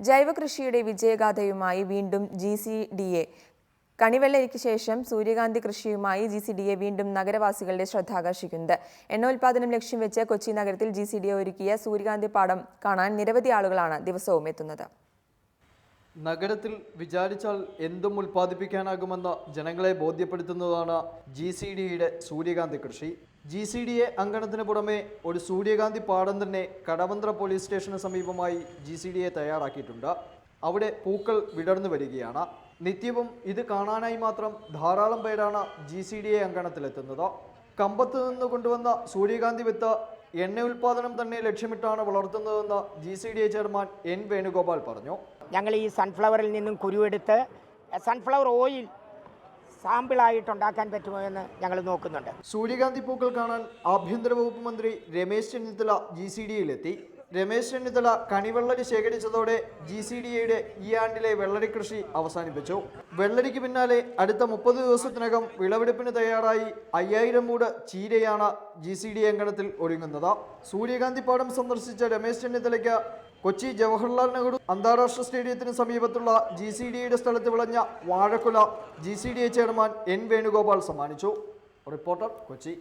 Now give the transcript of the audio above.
ജൈവകൃഷിയുടെ വിജയഗാഥയുമായി വീണ്ടും GCDA. കണിവെള്ളരിക്ക് ശേഷം സൂര്യകാന്തി കൃഷിയുമായി GCDA വീണ്ടും നഗരവാസികളുടെ ശ്രദ്ധ ആകർഷിക്കുന്നത്. എണ്ണോൽപാദനം ലക്ഷ്യം വെച്ച് കൊച്ചി നഗരത്തിൽ GCDA ഒരുക്കിയ സൂര്യകാന്തി പാടം കാണാൻ നിരവധി ആളുകളാണ് ദിവസവും എത്തുന്നത്. നഗരത്തിൽ വിചാരിച്ചാൽ എന്തും ഉൽപ്പാദിപ്പിക്കാനാകുമെന്ന് ജനങ്ങളെ ബോധ്യപ്പെടുത്തുന്നതാണ് GCDAയുടെ സൂര്യകാന്തി കൃഷി. GCDA അങ്കണത്തിന് പുറമെ ഒരു സൂര്യകാന്തി പാടം തന്നെ കടവന്ത്ര പോലീസ് സ്റ്റേഷന് സമീപമായി GCDA തയ്യാറാക്കിയിട്ടുണ്ട്. അവിടെ പൂക്കൾ വിടർന്നു വരികയാണ്. നിത്യവും ഇത് കാണാനായി മാത്രം ധാരാളം പേരാണ് GCDA അങ്കണത്തിലെത്തുന്നത്. കമ്പത്ത് നിന്ന് കൊണ്ടുവന്ന സൂര്യകാന്തി വിത്ത് എണ്ണ ഉൽപ്പാദനം തന്നെ ലക്ഷ്യമിട്ടാണ് വളർത്തുന്നതെന്ന് GCDA ചെയർമാൻ N. വേണുഗോപാൽ പറഞ്ഞു. ഞങ്ങൾ ഈ സൺഫ്ലവറിൽ നിന്നും കുരുവെടുത്ത് സൺഫ്ലവർ ഓയിൽ സാമ്പിളായിട്ടുണ്ടാക്കാൻ പറ്റുമോ എന്ന് ഞങ്ങൾ നോക്കുന്നുണ്ട്. സൂര്യകാന്തി പൂക്കൾ കാണാൻ ആഭ്യന്തര വകുപ്പ് മന്ത്രി രമേശ് ചെന്നിത്തല GCDAയിലെത്തി. രമേശ് ചെന്നിത്തല കണിവെള്ളരി ശേഖരിച്ചതോടെ GCDAയുടെ ഈ ആണ്ടിലെ വെള്ളരി കൃഷി അവസാനിപ്പിച്ചു. വെള്ളരിക്ക് പിന്നാലെ അടുത്ത 30 ദിവസത്തിനകം വിളവെടുപ്പിന് തയ്യാറായി 5000 മൂട് ചീരയാണ് GCDA അങ്കണത്തിൽ ഒരുങ്ങുന്നത്. സൂര്യകാന്തി പാടം സന്ദർശിച്ച രമേശ് ചെന്നിത്തലയ്ക്ക് കൊച്ചി ജവഹർലാൽ നെഹ്റു അന്താരാഷ്ട്ര സ്റ്റേഡിയത്തിന് സമീപത്തുള്ള GCDAയുടെ സ്ഥലത്ത് വിളഞ്ഞ വാഴക്കുല GCDA ചെയർമാൻ N. വേണുഗോപാൽ സമ്മാനിച്ചു. റിപ്പോർട്ടർ, കൊച്ചി.